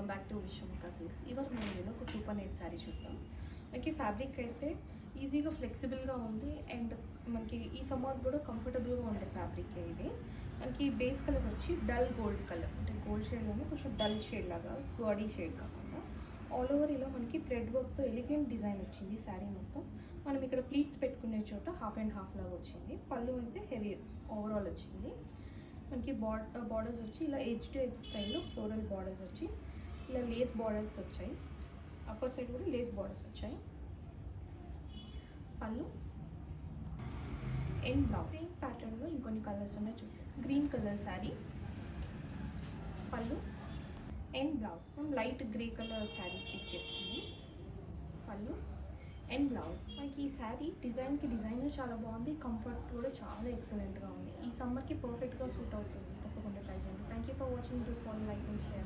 Welcome back to Vishwamika silks. ఇవాళ నేను ఒక సూపర్ నెట్ శారీ చూద్దాం. మనకి ఫ్యాబ్రిక్ అయితే ఈజీగా ఫ్లెక్సిబుల్గా ఉంది అండ్ మనకి ఈ సమ్మర్ కూడా కంఫర్టబుల్గా ఉండే ఫ్యాబ్రిక్ ఇది. మనకి బేస్ కలర్ వచ్చి డల్ గోల్డ్ కలర్, అంటే గోల్డ్ షేడ్లోనే కొంచెం డల్ షేడ్ లాగా, బాడీ షేడ్ కాకుండా ఆల్ ఓవర్ ఇలా మనకి థ్రెడ్ వర్క్తో ఎలిగెంట్ డిజైన్ వచ్చింది శారీ మొత్తం. మనం ఇక్కడ ప్లీట్స్ పెట్టుకునే చోట హాఫ్ అండ్ హాఫ్ లాగా వచ్చింది. పళ్ళు అయితే హెవీ ఓవరాల్ వచ్చింది. మనకి బార్డర్స్ వచ్చి ఇలా ఎడ్జ్ టు ఎడ్జ్ స్టైల్లో ఫ్లోరల్ బార్డర్స్ వచ్చి ఇలా లేస్ బార్డర్స్ వచ్చాయి. అప్పర్ సైడ్ కూడా లేస్ బార్డర్స్ వచ్చాయి. పళ్ళు అండ్ బ్లౌజ్ సేమ్ ప్యాటర్న్లో ఇంకొన్ని కలర్స్ ఉన్నాయి చూసాం. గ్రీన్ కలర్ శారీ, పళ్ళు and blouse. Light grey colour sari pick చేస్తుంది. పళ్ళు అండ్ బ్లౌజ్. మనకి ఈ శారీ డిజైన్కి డిజైన్ చాలా బాగుంది, కంఫర్ట్ కూడా చాలా ఎక్సలెంట్గా ఉంది. ఈ సమ్మర్కి పర్ఫెక్ట్గా సూట్ అవుతుంది. తప్పకుండా ట్రై చేయండి. Thank you for watching. To follow, like and share.